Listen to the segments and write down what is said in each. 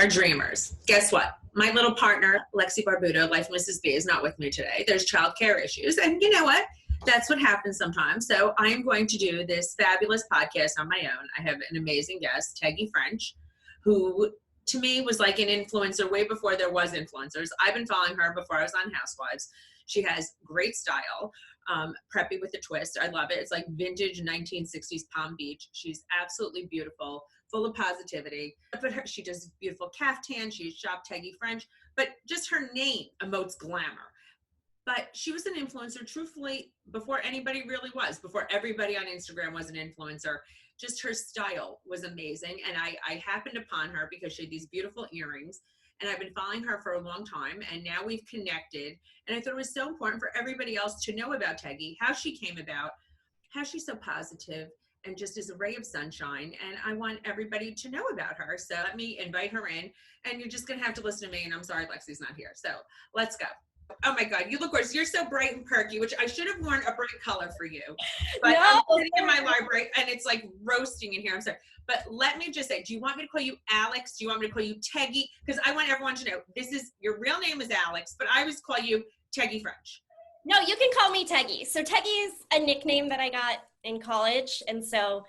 Caviar Dreamers. Guess what? My little partner, Lexi Barbuto, Life Mrs. B, is not with me today. There's childcare issues. And you know what? That's what happens sometimes. So I am going to do this fabulous podcast on my own. I have an amazing guest, Teggy French, who to me was like an influencer way before there was influencers. I've been following her before I was on Housewives. She has great style, preppy with a twist. I love it. It's like vintage 1960s Palm Beach. She's absolutely beautiful, full of positivity. But she does beautiful caftan. She's shopped Teggy French, but just her name emotes glamour. But she was an influencer, truthfully, before anybody really was, before everybody on Instagram was an influencer. Just her style was amazing. And I happened upon her because she had these beautiful earrings. And I've been following her for a long time. And now we've connected. And I thought it was so important for everybody else to know about Teggy, how she came about, how she's so positive and just is a ray of sunshine. And I want everybody to know about her. So let me invite her in. And you're just going to have to listen to me. And I'm sorry, Lexi's not here. So let's go. Oh my God, you look gorgeous. You're so bright and perky, which I should have worn a bright color for you. But no. I'm sitting in my library and it's like roasting in here. I'm sorry. But let me just say, do you want me to call you Alex? Do you want me to call you Teggy? Because I want everyone to know your real name is Alex, but I always call you Teggy French. No, you can call me Teggy. So Teggy is a nickname that I got in college. And so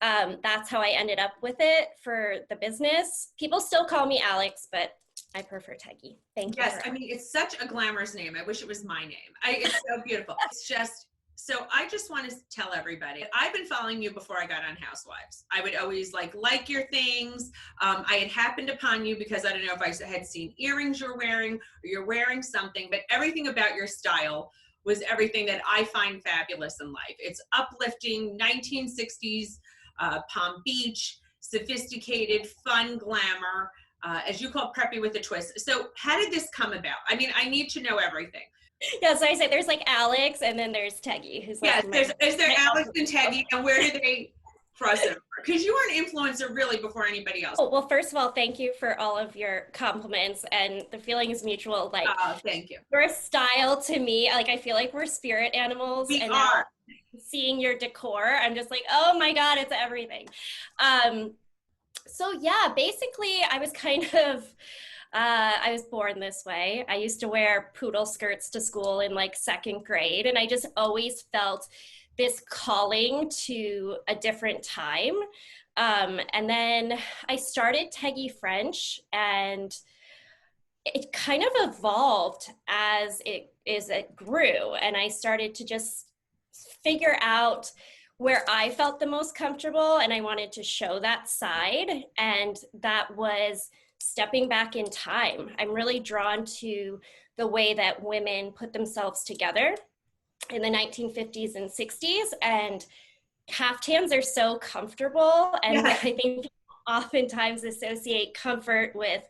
that's how I ended up with it for the business. People still call me Alex, but I prefer Teggy. Thank you. Yes, I mean, it's such a glamorous name. I wish it was my name. It's so beautiful. It's just, so I just want to tell everybody, I've been following you before I got on Housewives. I would always like your things. I had happened upon you because I don't know if I had seen earrings you're wearing or you're wearing something, but everything about your style was everything that I find fabulous in life. It's uplifting 1960s Palm Beach, sophisticated, fun glamour. As you call preppy with a twist. So how did this come about? I mean, I need to know everything. Yeah, so I say there's like Alex and then there's Teggy. Who's like is there Alex and Teggy, and where do they cross over? Because you were an influencer really before anybody else. Oh, well, first of all, thank you for all of your compliments, and the feeling is mutual. Like, thank you. Your style to me, like I feel like we're spirit animals. We are. Seeing your decor, I'm just like, oh my God, it's everything. So yeah, basically I was kind of, I was born this way. I used to wear poodle skirts to school in like second grade, and I just always felt this calling to a different time. And then I started Teggy French, and it kind of evolved as it grew. And I started to just figure out where I felt the most comfortable, and I wanted to show that side, and that was stepping back in time. I'm really drawn to the way that women put themselves together in the 1950s and 60s, and caftans are so comfortable, and yeah. I think people oftentimes associate comfort with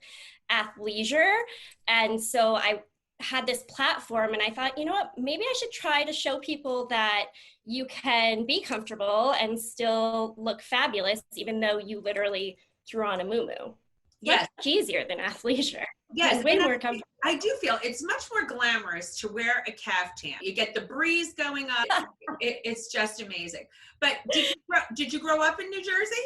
athleisure, and so I had this platform and I thought, you know what, maybe I should try to show people that you can be comfortable and still look fabulous, even though you literally threw on a muumuu. Yes. Much easier than athleisure. Yes. Way more comfortable. I do feel it's much more glamorous to wear a caftan. You get the breeze going up. It's just amazing. But did you grow up in New Jersey?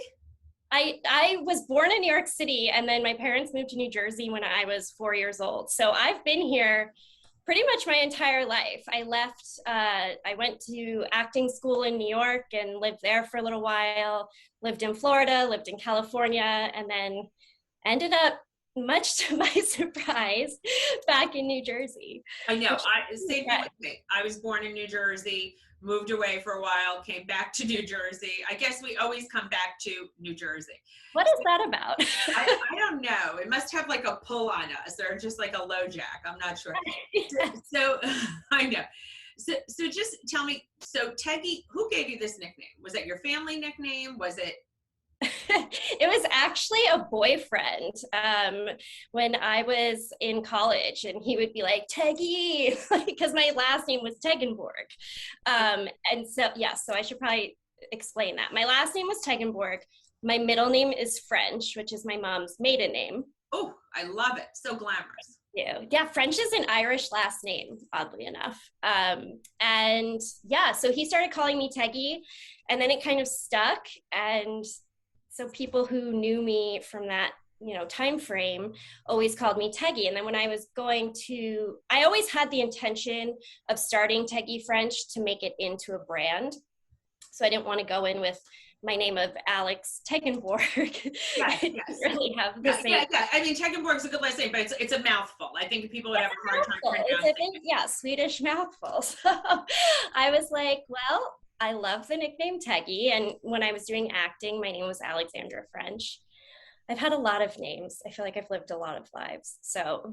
I was born in New York City, and then my parents moved to New Jersey when I was 4 years old. So I've been here pretty much my entire life. I went to acting school in New York and lived there for a little while, lived in Florida, lived in California, and then ended up, much to my surprise, back in New Jersey. I know, same thing with me. I was born in New Jersey, moved away for a while, came back to New Jersey. I guess we always come back to New Jersey. What is that about? I don't know. It must have like a pull on us, or just like a low jack. I'm not sure. So I know. So just tell me, so Teggy, who gave you this nickname? Was it your family nickname? Was it? It was actually a boyfriend when I was in college, and he would be like, Teggy, because my last name was Tegenborg. And so, yeah, so I should probably explain that. My last name was Tegenborg. My middle name is French, which is my mom's maiden name. Oh, I love it. So glamorous. Yeah, French is an Irish last name, oddly enough. And yeah, so he started calling me Teggy, and then it kind of stuck. And so people who knew me from that time frame always called me Teggy. And then when I was I always had the intention of starting Teggy French to make it into a brand. So I didn't want to go in with my name of Alex Tegenborg. Yes, yes. Really have the same. Yeah. I mean, Tegenborg's a good last name, but it's a mouthful. I think people would have a hard time pronouncing it. Yeah, Swedish mouthful. So I was like, well, I love the nickname Teggy. And when I was doing acting, my name was Alexandra French. I've had a lot of names. I feel like I've lived a lot of lives. So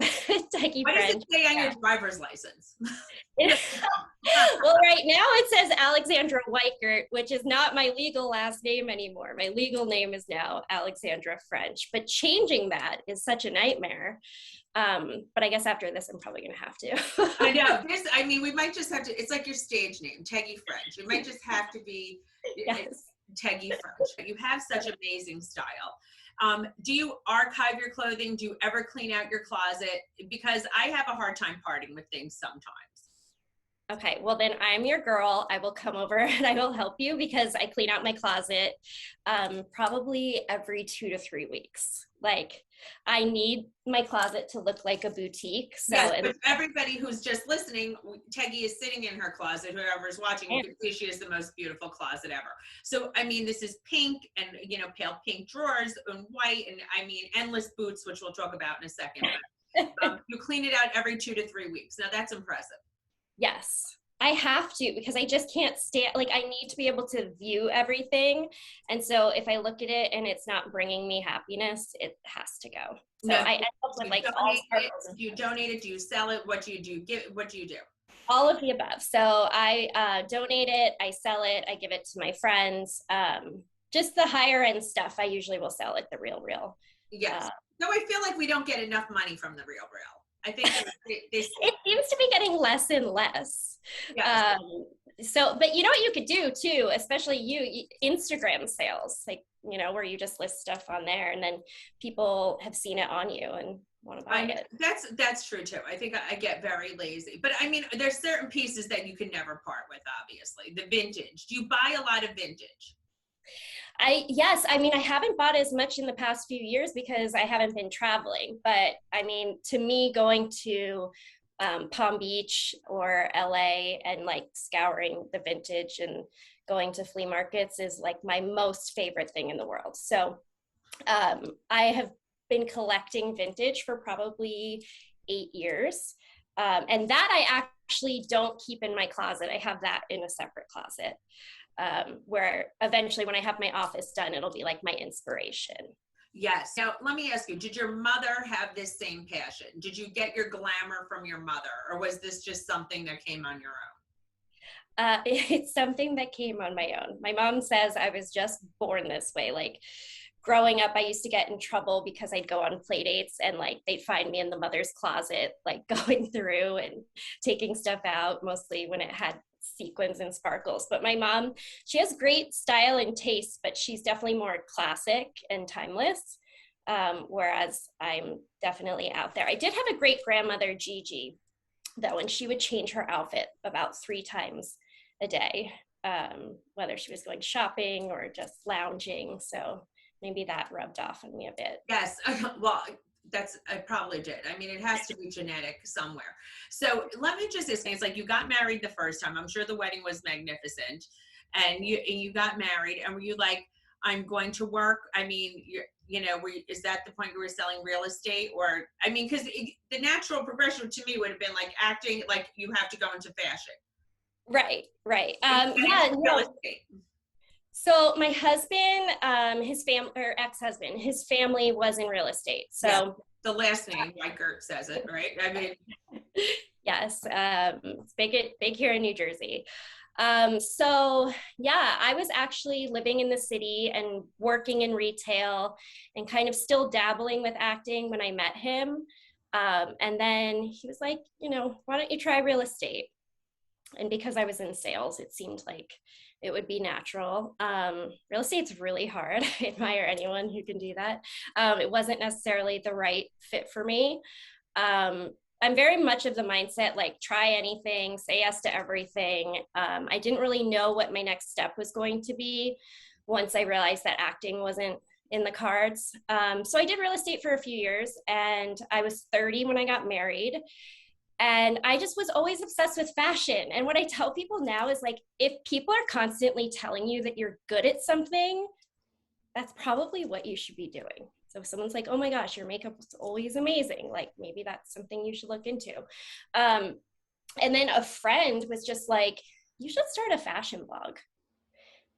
Teggy French. What does it say on your driver's license? Well, right now it says Alexandra Weichert, which is not my legal last name anymore. My legal name is now Alexandra French, but changing that is such a nightmare. But I guess after this, I'm probably going to have to. I know. We might just have to, it's like your stage name, Teggy French. It might just have to be Teggy French. You have such amazing style. Do you archive your clothing? Do you ever clean out your closet? Because I have a hard time parting with things sometimes. Okay, well then I'm your girl. I will come over and I will help you because I clean out my closet probably every 2 to 3 weeks. Like I need my closet to look like a boutique. So yes, but everybody who's just listening, Teggy is sitting in her closet. Whoever's watching, you can see she has the most beautiful closet ever. So, this is pink and, pale pink drawers and white and endless boots, which we'll talk about in a second. But, you clean it out every 2 to 3 weeks. Now that's impressive. Yes, I have to because I just can't stand, I need to be able to view everything. And so if I look at it and it's not bringing me happiness, it has to go. So I end up with do you donate it? Do you sell it? What do you do? What do you do? All of the above. So I donate it, I sell it, I give it to my friends. Just the higher end stuff, I usually will sell at the Real. Yes. No, I feel like we don't get enough money from the Real. I think it seems to be getting less and less. Yes. But you know what you could do too, especially you, Instagram sales, where you just list stuff on there and then people have seen it on you and want to buy it. That's true too. I think I get very lazy, but there's certain pieces that you can never part with, obviously. The vintage. Do you buy a lot of vintage? Yes. I haven't bought as much in the past few years because I haven't been traveling, but to me, going to Palm Beach or LA and scouring the vintage and going to flea markets is my most favorite thing in the world. So I have been collecting vintage for probably 8 years. And that I actually don't keep in my closet. I have that in a separate closet. Where eventually when I have my office done, it'll be my inspiration. Yes. Now, let me ask you, did your mother have this same passion? Did you get your glamour from your mother, or was this just something that came on your own? It's something that came on my own. My mom says I was just born this way. Growing up, I used to get in trouble because I'd go on play dates and they'd find me in the mother's closet, going through and taking stuff out, mostly when it had sequins and sparkles. But my mom, she has great style and taste, but she's definitely more classic and timeless. Whereas I'm definitely out there. I did have a great grandmother, Gigi, though, and she would change her outfit about 3 times a day, whether she was going shopping or just lounging. So maybe that rubbed off on me a bit. Yes. Well, I probably did. It has to be genetic somewhere. So let me just ask, it's you got married the first time. I'm sure the wedding was magnificent, and you got married, and were you I'm going to work? Is that the point where we're selling real estate, or because the natural progression to me would have been acting, you have to go into fashion. Right. Real estate. So my husband, his family, or ex-husband, his family was in real estate. So yeah, the last name, Weichert, says it, right? Yes, it's big here in New Jersey. So yeah, I was actually living in the city and working in retail and kind of still dabbling with acting when I met him. And then he was like, why don't you try real estate? And because I was in sales, it seemed like it would be natural. Real estate's really hard. I admire anyone who can do that. It wasn't necessarily the right fit for me. I'm very much of the mindset, try anything, say yes to everything. I didn't really know what my next step was going to be once I realized that acting wasn't in the cards. So I did real estate for a few years, and I was 30 when I got married. And I just was always obsessed with fashion. And what I tell people now is like, if people are constantly telling you that you're good at something, that's probably what you should be doing. So if someone's like, oh my gosh, your makeup is always amazing, like maybe that's something you should look into. And then a friend was just like, you should start a fashion blog.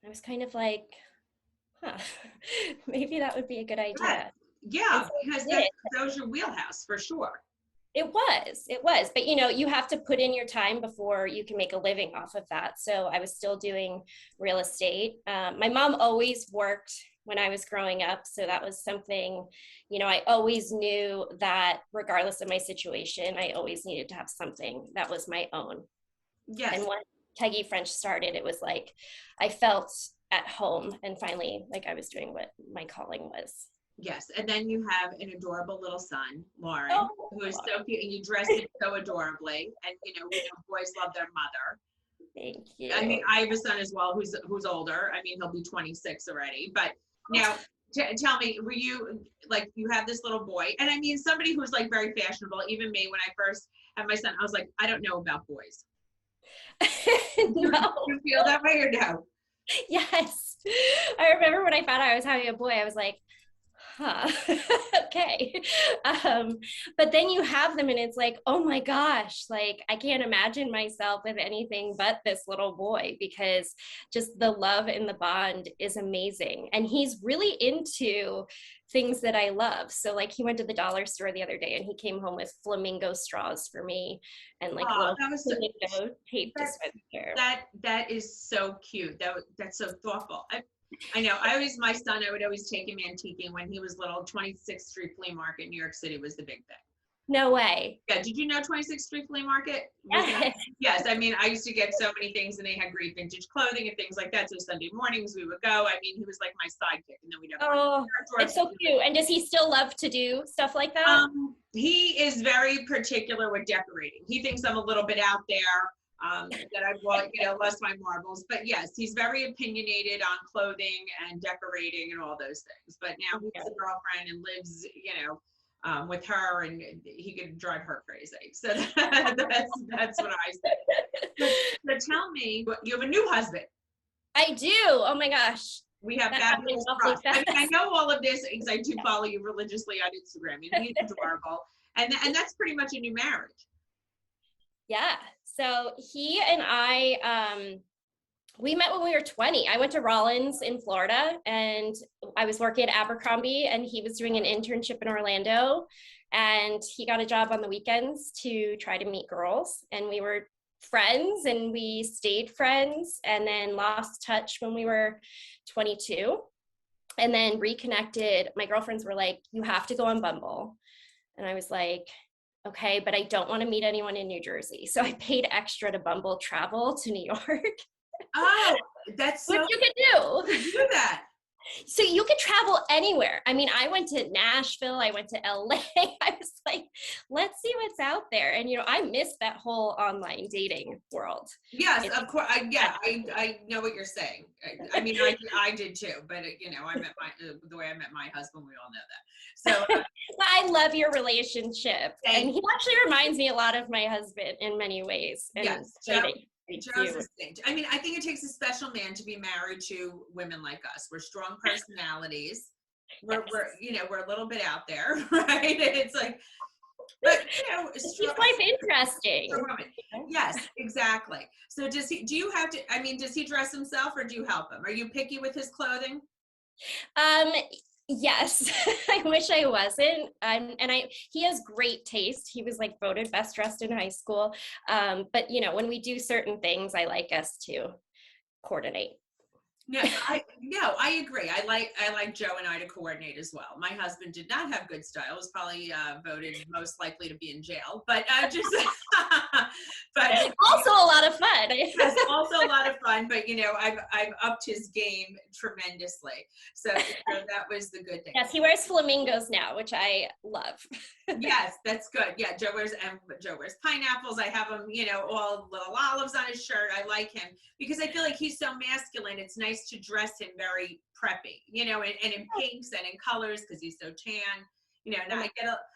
I was kind of like, huh, maybe that would be a good idea. Yeah, so because that was your wheelhouse for sure. It was, but you know, you have to put in your time before you can make a living off of that. So I was still doing real estate. My mom always worked when I was growing up. So that was something, you know, I always knew that regardless of my situation, I always needed to have something that was my own. Yes. And when Teggy French started, it was like, I felt at home and finally like I was doing what my calling was. Yes, and then you have an adorable little son, Lauren, who is so cute, and you dress him so adorably. And you know, boys love their mother. Thank you. I mean, I have a son as well who's older. I mean, he'll be 26 already. But now, tell me, were you like, you have this little boy, and I mean, somebody who's like very fashionable. Even me, when I first had my son, I was like, I don't know about boys. No. You feel that way or no? Yes. I remember when I found out I was having a boy, I was like, huh, okay. But then you have them and it's like, oh my gosh, like I can't imagine myself with anything but this little boy, because just the love and the bond is amazing. And he's really into things that I love. So like he went to the dollar store the other day and he came home with flamingo straws for me and like little flamingo tape to swim there. That is so cute. That's so thoughtful. I know. My son, I would always take him antiquing when he was little. 26th Street Flea Market in New York City was the big thing. No way. Yeah. Did you know 26th Street Flea Market? Yes. Yes. I mean, I used to get so many things, and they had great vintage clothing and things like that. So Sunday mornings we would go. I mean, he was like my sidekick, and then we'd have. Oh, it's so cute. And does he still love to do stuff like that? He is very particular with decorating. He thinks I'm a little bit out there. That I've lost my marbles, but yes, he's very opinionated on clothing and decorating and all those things. But now he has a girlfriend and lives, with her, and he could drive her crazy. So that's what I say. So tell me, you have a new husband. I do. Oh my gosh. We have fabulous trust. I mean, I know all of this because I do follow you religiously on Instagram, and he's adorable. And that's pretty much a new marriage. Yeah. So he and I, we met when we were 20. I went to Rollins in Florida and I was working at Abercrombie and he was doing an internship in Orlando, and he got a job on the weekends to try to meet girls. And we were friends and we stayed friends and then lost touch when we were 22 and then reconnected. My girlfriends were like, you have to go on Bumble. And I was like, okay, but I don't want to meet anyone in New Jersey. So I paid extra to Bumble travel to New York. Oh, that's what you can do that. So you could travel anywhere. I mean, I went to Nashville, I went to LA. I was like, let's see what's out there. And, I missed that whole online dating world. Yes, of course. I know what you're saying. I mean, I did too, but I met the way I met my husband, we all know that. So I love your relationship. And he actually reminds me a lot of my husband in many ways. And yes. I mean, I think it takes a special man to be married to women like us. We're strong personalities. We're a little bit out there, right? It's like, but keeps life interesting. Yes, exactly. So does he dress himself or do you help him? Are you picky with his clothing? Yes, I wish I wasn't. He has great taste. He was like voted best dressed in high school. But when we do certain things, I like us to coordinate. No, I agree. I like Joe and I to coordinate as well. My husband did not have good style. Was probably voted most likely to be in jail. But but also a lot of fun. Yes, also a lot of fun. But I've upped his game tremendously. So that was the good thing. Yes, he wears flamingos now, which I love. Yes, that's good. Yeah, Joe wears pineapples. I have him, all little olives on his shirt. I like him because I feel like he's so masculine. It's nice to dress him very very preppy, you know, and in pinks and in colors because he's so tan. You know, and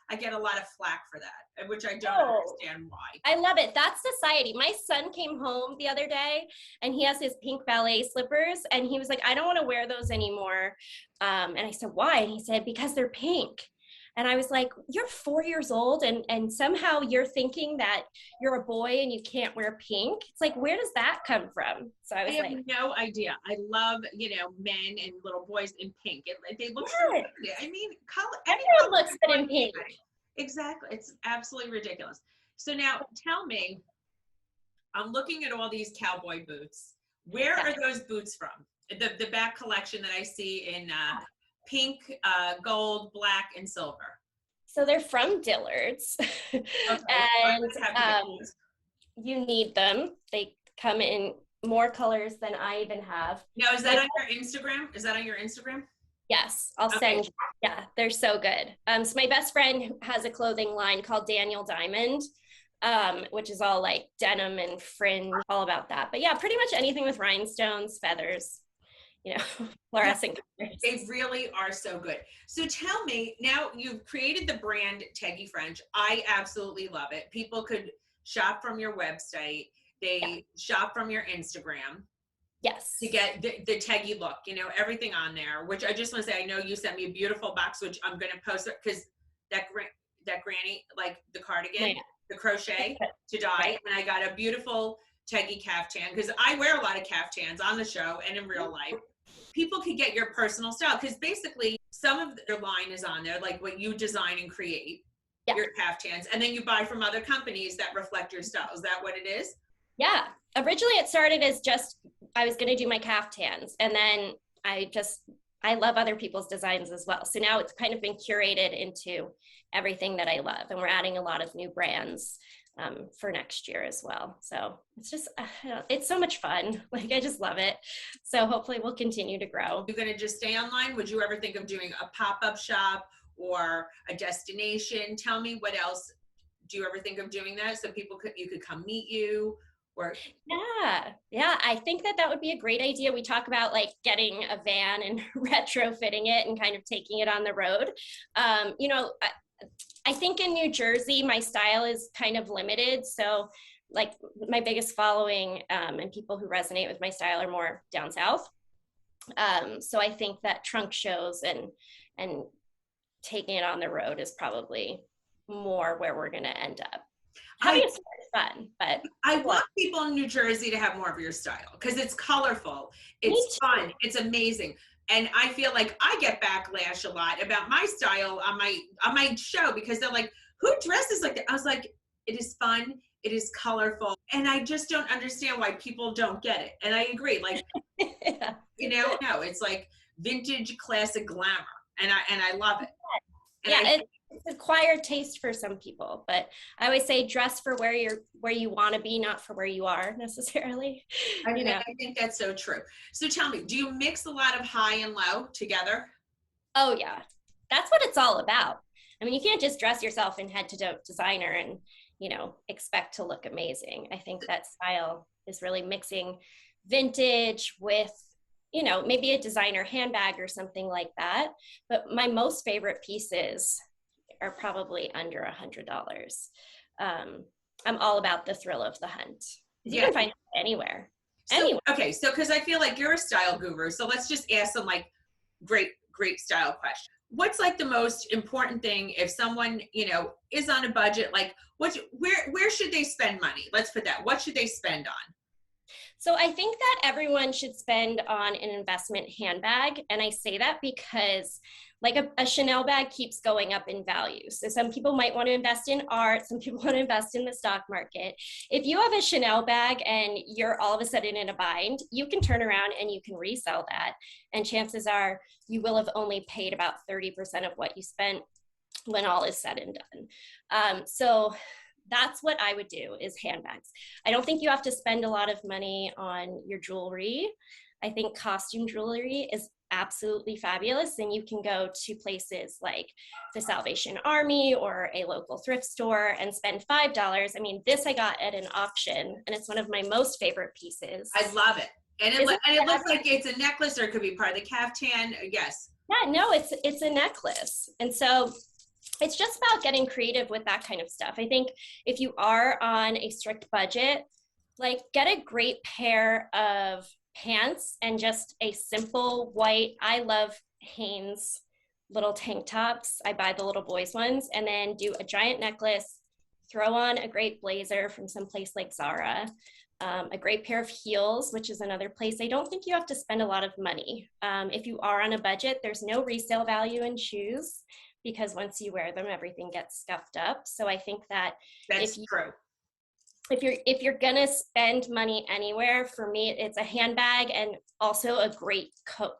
I get a lot of flack for that, which I don't understand why. I love it. That's society. My son came home the other day and he has his pink ballet slippers and he was like, I don't want to wear those anymore. And I said, why? And he said, because they're pink. And I was like, you're 4 years old and somehow you're thinking that you're a boy and you can't wear pink. It's like, where does that come from? So I have no idea. I love, you know, men and little boys in pink. They look so good. I mean, everyone looks good in pink. Exactly. It's absolutely ridiculous. So now tell me, I'm looking at all these cowboy boots. Where are those boots from? The back collection that I see in pink, gold, black, and silver. So they're from Dillard's. Okay. And you need them. They come in more colors than I even have. Now, is that on your Instagram? Is that on your Instagram? Yes, I'll send you. Yeah, they're so good. So my best friend has a clothing line called Daniel Diamond, which is all like denim and fringe, all about that. But yeah, pretty much anything with rhinestones, feathers, you know, fluorescent colors. They really are so good. So tell me, now you've created the brand Teggy French. I absolutely love it. People could shop from your website. They shop from your Instagram. Yes. To get the Teggy look, you know, everything on there, which I just want to say, I know you sent me a beautiful box, which I'm going to post it because that granny, like the cardigan, the crochet to dye. And I got a beautiful Teggy caftan because I wear a lot of caftans on the show and in real life. People can get your personal style because basically some of their line is on there, like what you design and create, your caftans, and then you buy from other companies that reflect your style. Is that what it is? Yeah. Originally it started as just, I was going to do my caftans and then I love other people's designs as well. So now it's kind of been curated into everything that I love. And we're adding a lot of new brands for next year as well. So it's just, it's so much fun. Like, I just love it. So hopefully we'll continue to grow. You're going to just stay online? Would you ever think of doing a pop-up shop or a destination? Tell me what else. Do you ever think of doing that so you could come meet you? Or yeah, I think that would be a great idea. We talk about like getting a van and retrofitting it and kind of taking it on the road. You know, I think in New Jersey my style is kind of limited, so like my biggest following and people who resonate with my style are more down south. So I think that trunk shows and taking it on the road is probably more where we're going to end up. Having it's fun, but I want people in New Jersey to have more of your style because it's colorful, it's fun, it's amazing, and I feel like I get backlash a lot about my style on my show because they're like, "Who dresses like that?" I was like, "It is fun, it is colorful," and I just don't understand why people don't get it. And I agree, like, you know, no, it's like vintage, classic glamour, and I love it. And it's acquired taste for some people, but I always say dress for where you want to be, not for where you are necessarily. I think that's so true. So tell me, do you mix a lot of high and low together? Oh yeah, that's what it's all about. I mean, you can't just dress yourself in head to toe designer and, you know, expect to look amazing. I think that style is really mixing vintage with, you know, maybe a designer handbag or something like that. But my most favorite pieces are probably under $100. I'm all about the thrill of the hunt. You can find it anywhere. Okay, so because I feel like you're a style guru, so let's just ask some like great style questions. What's like the most important thing if someone, you know, is on a budget? Like, where should they spend money? Let's put that. What should they spend on? So I think that everyone should spend on an investment handbag. And I say that because like a Chanel bag keeps going up in value. So some people might want to invest in art. Some people want to invest in the stock market. If you have a Chanel bag and you're all of a sudden in a bind, you can turn around and you can resell that. And chances are you will have only paid about 30% of what you spent when all is said and done. So that's what I would do is handbags. I don't think you have to spend a lot of money on your jewelry. I think costume jewelry is absolutely fabulous, and you can go to places like the Salvation Army or a local thrift store and spend $5. I mean, this I got at an auction and it's one of my most favorite pieces. I love it. And it looks like it's a necklace, or it could be part of the caftan. Yes. Yeah, no, it's a necklace. And so it's just about getting creative with that kind of stuff. I think if you are on a strict budget, like get a great pair of pants and just a simple white, I love Hanes little tank tops. I buy the little boys ones, and then do a giant necklace, throw on a great blazer from some place like Zara, a great pair of heels, which is another place. I don't think you have to spend a lot of money. If you are on a budget, there's no resale value in shoes, because once you wear them, everything gets scuffed up. So I think that that's true. If you're gonna spend money anywhere, for me, it's a handbag and also a great coat,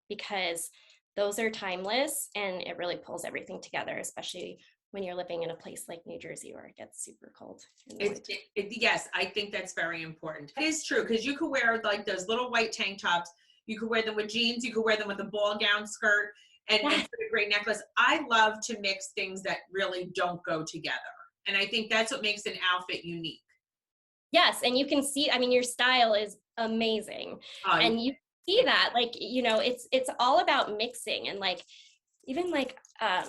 because those are timeless and it really pulls everything together, especially when you're living in a place like New Jersey where it gets super cold. Yes, I think that's very important. It is true, because you could wear like those little white tank tops. You could wear them with jeans. You could wear them with a ball gown skirt and put a great necklace. I love to mix things that really don't go together. And I think that's what makes an outfit unique. Yes, and you can see, I mean, your style is amazing. And you see that, like, you know, it's all about mixing. And like, even like Sarah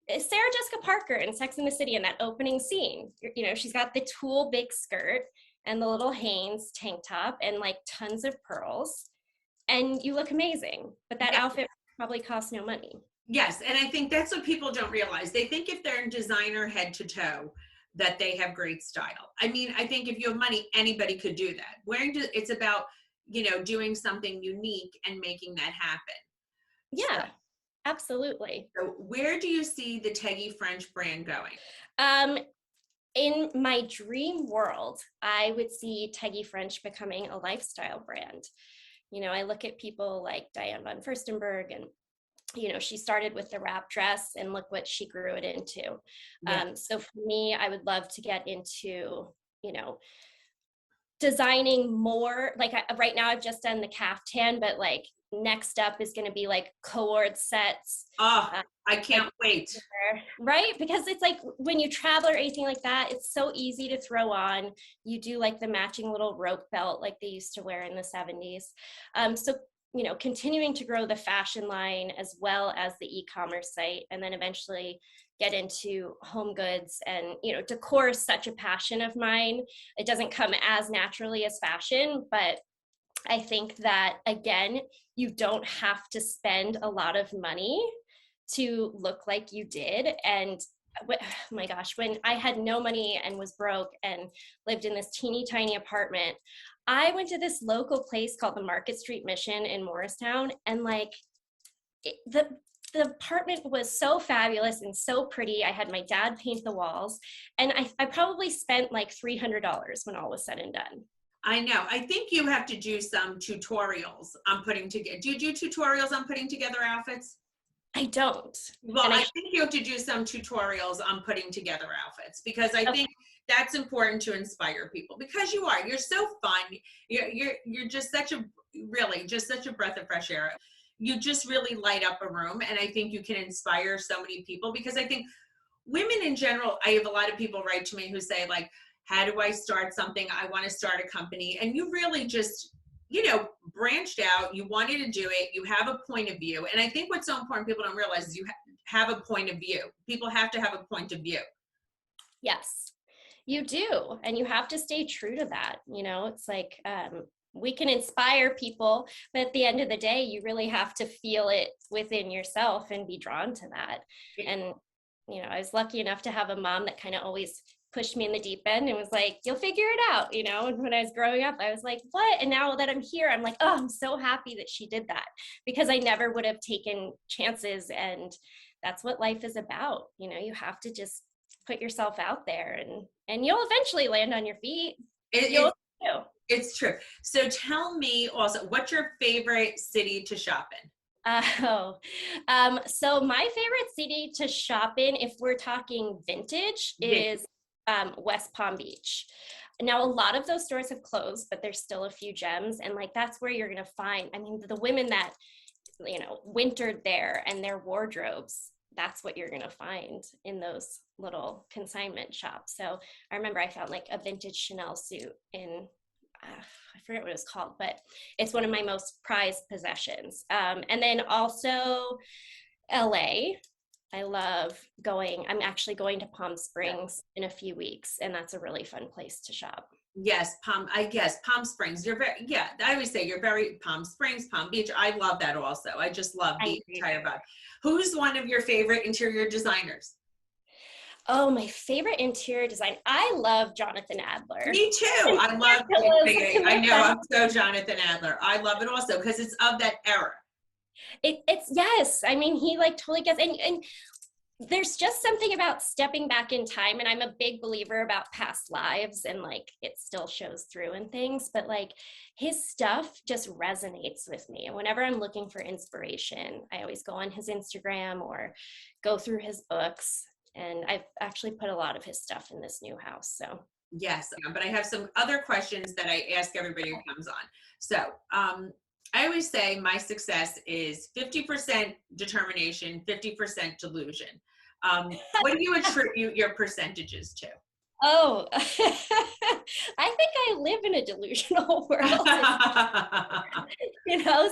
Jessica Parker in Sex and the City in that opening scene, you know, she's got the tulle big skirt and the little Hanes tank top and like tons of pearls, and you look amazing. But that outfit probably costs no money. Yes, and I think that's what people don't realize. They think if they're in designer head to toe, that they have great style. I mean, I think if you have money, anybody could do that. It's about, you know, doing something unique and making that happen. Yeah, absolutely. So where do you see the Teggy French brand going? In my dream world, I would see Teggy French becoming a lifestyle brand. You know, I look at people like Diane von Furstenberg, and you know, she started with the wrap dress and look what she grew it into. So for me, I would love to get into, you know, designing more. Like right now I've just done the caftan, but like next up is going to be like cord sets. I can't wait. Right? Because it's like when you travel or anything like that, it's so easy to throw on. You do like the matching little rope belt like they used to wear in the 70s. So you know, continuing to grow the fashion line as well as the e-commerce site, and then eventually get into home goods. And, you know, decor is such a passion of mine. It doesn't come as naturally as fashion, but I think that, again, you don't have to spend a lot of money to look like you did. And oh my gosh, when I had no money and was broke and lived in this teeny tiny apartment, I went to this local place called the Market Street Mission in Morristown, and like the apartment was so fabulous and so pretty. I had my dad paint the walls, and I probably spent like $300 when all was said and done. I know. I think you have to do some tutorials on putting together. Do you do tutorials on putting together outfits? I don't. Well, I think you have to do some tutorials on putting together outfits, because I think that's important to inspire people, because you're so fun. You're just such a breath of fresh air. You just really light up a room, and I think you can inspire so many people, because I think women in general, I have a lot of people write to me who say like, how do I start something? I want to start a company. And you really just, you know, branched out, you wanted to do it, you have a point of view. And I think what's so important people don't realize is you have a point of view. People have to have a point of view. Yes, you do. And you have to stay true to that. You know, it's like, we can inspire people, but at the end of the day, you really have to feel it within yourself and be drawn to that. And, you know, I was lucky enough to have a mom that kind of always pushed me in the deep end and was like, you'll figure it out, you know. And when I was growing up, I was like, what? And now that I'm here, I'm like, oh, I'm so happy that she did that, because I never would have taken chances. And that's what life is about. You know, you have to just put yourself out there, and you'll eventually land on your feet. It's true. So tell me also, what's your favorite city to shop in? So my favorite city to shop in, if we're talking vintage, is West Palm Beach. Now, a lot of those stores have closed, but there's still a few gems. And like, that's where you're going to find, I mean, the women that, you know, wintered there and their wardrobes, that's what you're going to find in those little consignment shops. So I remember I found like a vintage Chanel suit in, I forget what it's called, but it's one of my most prized possessions. And then also LA. I love going. I'm actually going to Palm Springs in a few weeks, and that's a really fun place to shop. Yes, Palm Springs. You're very, yeah, I always say you're very Palm Springs, Palm Beach. I love that also. I just love the entire vibe. Who's one of your favorite interior designers? Oh, my favorite interior design. I love Jonathan Adler. Me too. I love it. I know, I'm so Jonathan Adler. I love it also because it's of that era. It's yes. I mean, he like totally gets, and there's just something about stepping back in time, and I'm a big believer about past lives, and like it still shows through in things, but like his stuff just resonates with me. And whenever I'm looking for inspiration, I always go on his Instagram or go through his books. And I've actually put a lot of his stuff in this new house. So yes, but I have some other questions that I ask everybody who comes on. So I always say my success is 50% determination, 50% delusion. What do you attribute your percentages to? Oh, I think I live in a delusional world.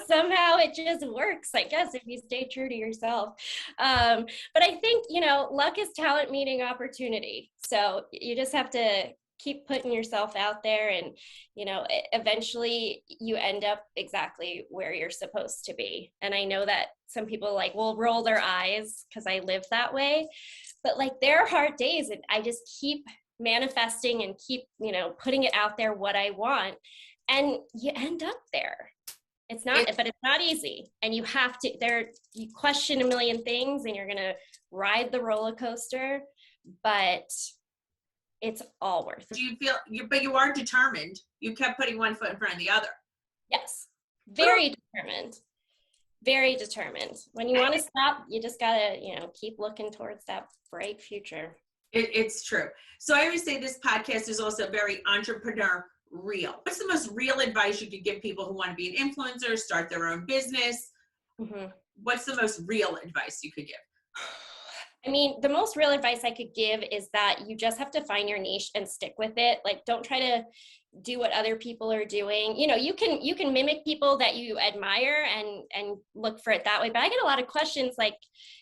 Somehow it just works, I guess, if you stay true to yourself. But I think, luck is talent meeting opportunity. So you just have to keep putting yourself out there, and, eventually you end up exactly where you're supposed to be. And I know that some people will roll their eyes because I live that way, but there are hard days, and I just keep manifesting and keep putting it out there what I want, and you end up there. But it's not easy, and you have to you question a million things, and you're gonna ride the roller coaster, but it's all worth it. Do you feel but you are determined? You kept putting one foot in front of the other. Yes, very determined. When you want to stop, you just gotta keep looking towards that bright future. It's true. So I always say this podcast is also very entrepreneur real. What's the most real advice you could give people who want to be an influencer, start their own business? Mm-hmm. What's the most real advice you could give? I mean, the most real advice I could give is that you just have to find your niche and stick with it. Don't try to do what other people are doing. You can mimic people that you admire and look for it that way. But I get a lot of questions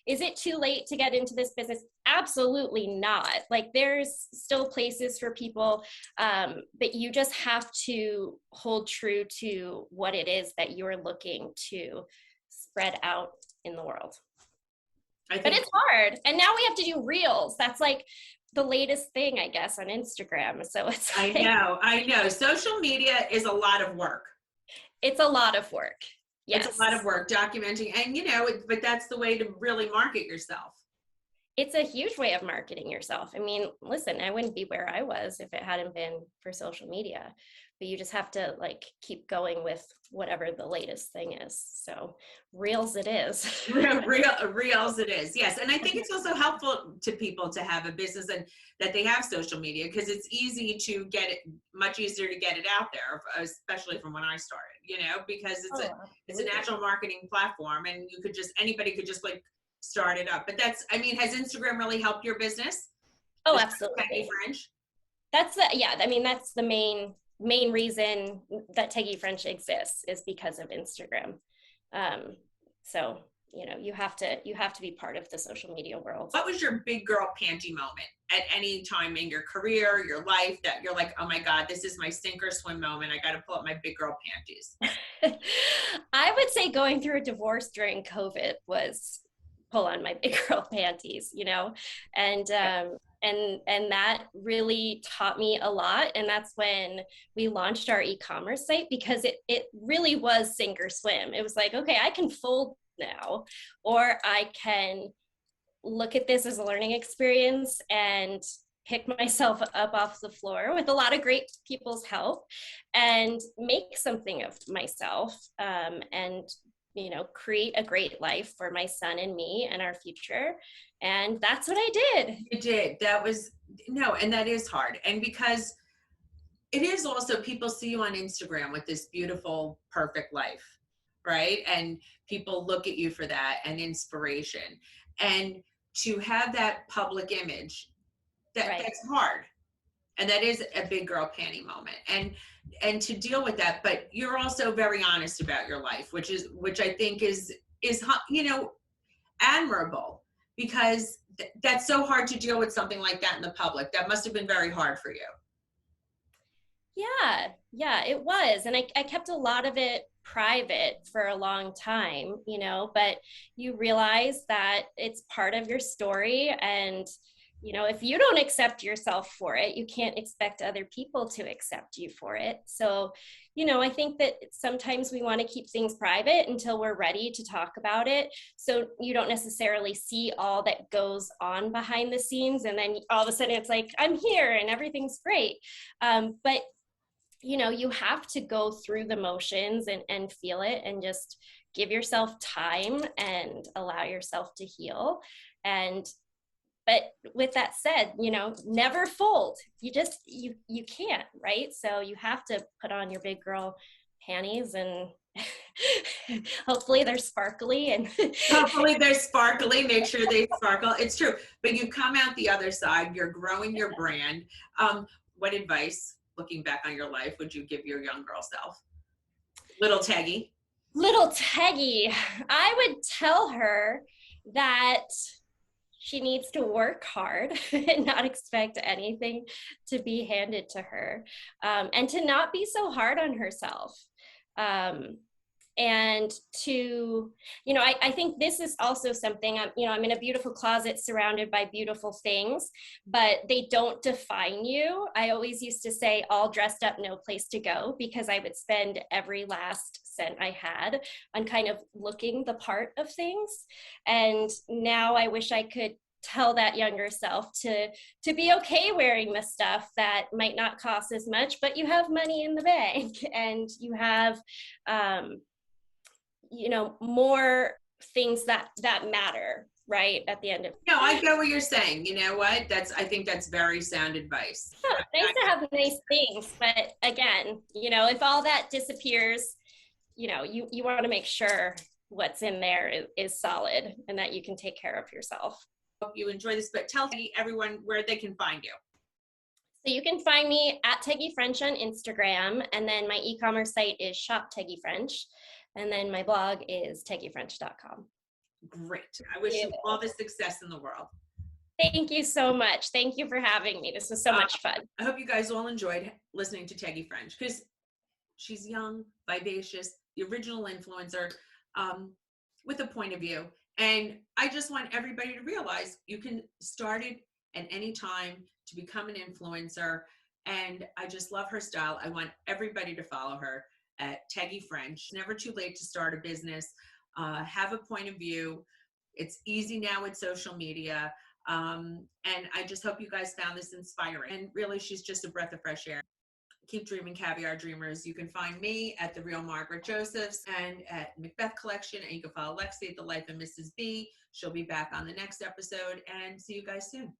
is it too late to get into this business? Absolutely not. There's still places for people, but you just have to hold true to what it is that you're looking to spread out in the world. But it's hard. And now we have to do reels. That's the latest thing, I guess, on Instagram. So it's I know. Social media is a lot of work. It's a lot of work. Yes. It's a lot of work documenting. And, but that's the way to really market yourself. It's a huge way of marketing yourself. I mean, listen, I wouldn't be where I was if it hadn't been for social media. But you just have to keep going with whatever the latest thing is. So reels it is. Reels it is. Yes. And I think it's also helpful to people to have a business and that they have social media, because it's much easier to get it out there, especially from when I started, because it's a natural marketing platform, and anybody could just start it up. But has Instagram really helped your business? Oh, absolutely. Teggy French. That's the main reason that Teggy French exists is because of Instagram. So you have to be part of the social media world. What was your big girl panty moment at any time in your career, your life, that you're oh my God, this is my sink or swim moment, I got to pull up my big girl panties? I would say going through a divorce during COVID was pull on my big girl panties, and that really taught me a lot. And that's when we launched our e-commerce site, because it really was sink or swim. It was okay, I can fold now, or I can look at this as a learning experience and pick myself up off the floor with a lot of great people's help and make something of myself, and create a great life for my son and me and our future. And that's what I did. You did. And that is hard. And because it is also, people see you on Instagram with this beautiful, perfect life, right? And people look at you for that and inspiration. And to have that public image, that's hard. And that is a big girl panty moment. And to deal with that, but you're also very honest about your life, which I think is, you know, admirable, because that's so hard to deal with something like that in the public. That must have been very hard for you. Yeah, it was. And I kept a lot of it private for a long time, you know, but you realize that it's part of your story. And, you know, if you don't accept yourself for it, you can't expect other people to accept you for it. So, you know, I think that sometimes we want to keep things private until we're ready to talk about it. So you don't necessarily see all that goes on behind the scenes. And then all of a sudden it's like, I'm here and everything's great. But you know, you have to go through the motions and feel it and just give yourself time and allow yourself to heal. And, but with that said, you know, never fold. You just, you can't, right? So you have to put on your big girl panties and hopefully they're sparkly and hopefully they're sparkly. Make sure they sparkle. It's true. But you come out the other side, you're growing your brand. What advice, looking back on your life, would you give your young girl self? Little Teggy. Little Teggy, I would tell her that she needs to work hard and not expect anything to be handed to her, and to not be so hard on herself. And to, you know, I think this is also something, I'm in a beautiful closet surrounded by beautiful things, but they don't define you. I always used to say, all dressed up, no place to go, because I would spend every last cent I had on kind of looking the part of things. And now I wish I could tell that younger self to be okay wearing the stuff that might not cost as much, but you have money in the bank and you have, you know, more things that matter, right, at the end of no, I get what you're saying. You know what, I think that's very sound advice. Yeah, nice to have nice things, but again, you know, if all that disappears, you know, you want to make sure what's in there is solid and that you can take care of yourself. Hope you enjoy this, but tell everyone where they can find you. So you can find me at Teggy French on Instagram, and then my e-commerce site is Shop Teggy French. And then my blog is teggyfrench.com. Great. I wish you all the success in the world. Thank you so much. Thank you for having me. This was so much fun. I hope you guys all enjoyed listening to Teggy French, because she's young, vivacious, the original influencer, with a point of view. And I just want everybody to realize you can start it at any time to become an influencer. And I just love her style. I want everybody to follow her at Teggy French. Never too late to start a business. Have a point of view. It's easy now with social media. And I just hope you guys found this inspiring. And really, she's just a breath of fresh air. Keep dreaming, Caviar Dreamers. You can find me at The Real Margaret Josephs and at Macbeth Collection. And you can follow Lexi at The Life of Mrs. B. She'll be back on the next episode. And see you guys soon.